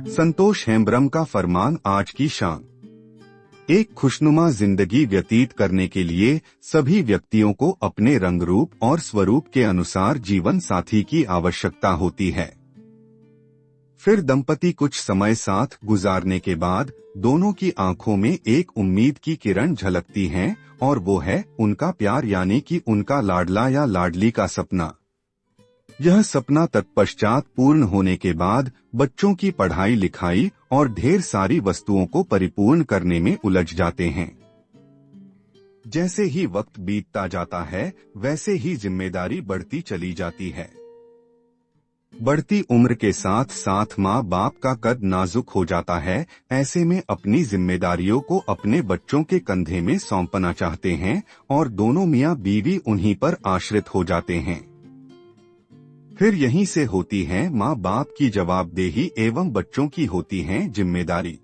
संतोष हेम्ब्रम का फरमान आज की शान। एक खुशनुमा जिंदगी व्यतीत करने के लिए सभी व्यक्तियों को अपने रंग रूप और स्वरूप के अनुसार जीवन साथी की आवश्यकता होती है। फिर दंपति कुछ समय साथ गुजारने के बाद दोनों की आंखों में एक उम्मीद की किरण झलकती है और वो है उनका प्यार, यानी कि उनका लाडला या लाडली का सपना। यह सपना तत्पश्चात पूर्ण होने के बाद बच्चों की पढ़ाई लिखाई और ढेर सारी वस्तुओं को परिपूर्ण करने में उलझ जाते हैं। जैसे ही वक्त बीतता जाता है वैसे ही जिम्मेदारी बढ़ती चली जाती है। बढ़ती उम्र के साथ साथ माँ बाप का कद नाजुक हो जाता है। ऐसे में अपनी जिम्मेदारियों को अपने बच्चों के कंधे में सौंपना चाहते हैं और दोनों मियाँ बीवी उन्हीं पर आश्रित हो जाते हैं। फिर यहीं से होती है माँ बाप की जवाबदेही एवं बच्चों की होती है जिम्मेदारी।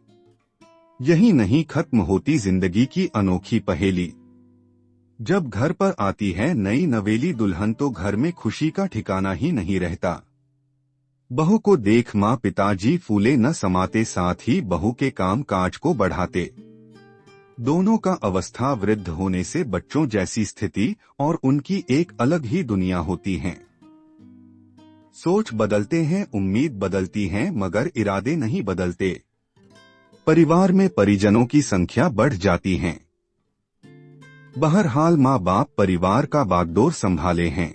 यही नहीं खत्म होती जिंदगी की अनोखी पहेली। जब घर पर आती है नई नवेली दुल्हन तो घर में खुशी का ठिकाना ही नहीं रहता। बहू को देख माँ पिताजी फूले न समाते, साथ ही बहू के काम काज को बढ़ाते। दोनों का अवस्था वृद्ध होने से बच्चों जैसी स्थिति और उनकी एक अलग ही दुनिया होती है। सोच बदलते हैं, उम्मीद बदलती है, मगर इरादे नहीं बदलते। परिवार में परिजनों की संख्या बढ़ जाती है। बहरहाल माँ बाप परिवार का बागडोर संभाले हैं।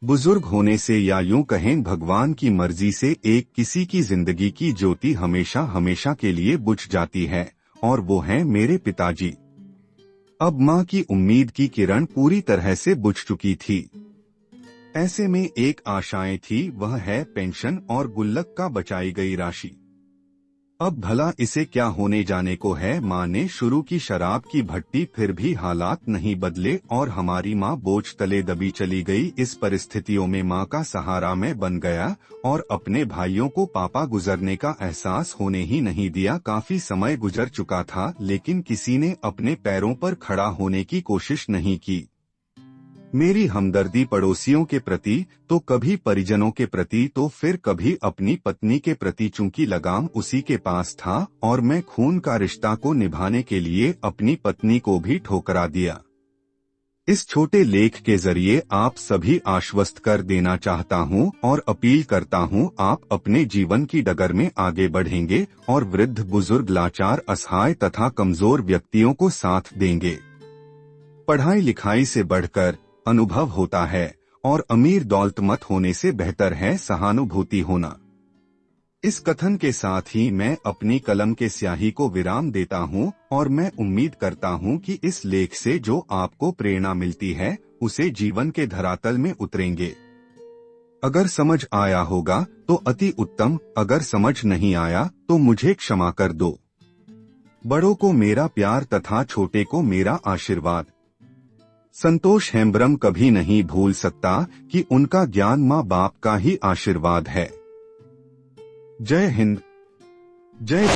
बुजुर्ग होने से या यूं कहें भगवान की मर्जी से एक किसी की जिंदगी की ज्योति हमेशा हमेशा के लिए बुझ जाती है और वो है मेरे पिताजी। अब माँ की उम्मीद की किरण पूरी तरह से बुझ चुकी थी। ऐसे में एक आशाएं थी, वह है पेंशन और गुल्लक का बचाई गई राशि। अब भला इसे क्या होने जाने को है। माँ ने शुरू की शराब की भट्टी, फिर भी हालात नहीं बदले और हमारी माँ बोझ तले दबी चली गई। इस परिस्थितियों में माँ का सहारा मैं बन गया और अपने भाइयों को पापा गुजरने का एहसास होने ही नहीं दिया। काफी समय गुजर चुका था लेकिन किसी ने अपने पैरों पर खड़ा होने की कोशिश नहीं की। मेरी हमदर्दी पड़ोसियों के प्रति तो कभी परिजनों के प्रति तो फिर कभी अपनी पत्नी के प्रति, चूंकि लगाम उसी के पास था और मैं खून का रिश्ता को निभाने के लिए अपनी पत्नी को भी ठुकरा दिया। इस छोटे लेख के जरिए आप सभी आश्वस्त कर देना चाहता हूं और अपील करता हूं, आप अपने जीवन की डगर में आगे बढ़ेंगे और वृद्ध बुजुर्ग लाचार असहाय तथा कमजोर व्यक्तियों को साथ देंगे। पढ़ाई लिखाई से बढ़कर अनुभव होता है और अमीर दौलतमंद होने से बेहतर है सहानुभूति होना। इस कथन के साथ ही मैं अपनी कलम के स्याही को विराम देता हूं और मैं उम्मीद करता हूं कि इस लेख से जो आपको प्रेरणा मिलती है उसे जीवन के धरातल में उतरेंगे। अगर समझ आया होगा तो अति उत्तम, अगर समझ नहीं आया तो मुझे क्षमा कर दो। बड़ों को मेरा प्यार तथा छोटे को मेरा आशीर्वाद। संतोष हेम्ब्रम कभी नहीं भूल सकता कि उनका ज्ञान माँ बाप का ही आशीर्वाद है। जय हिंद, जय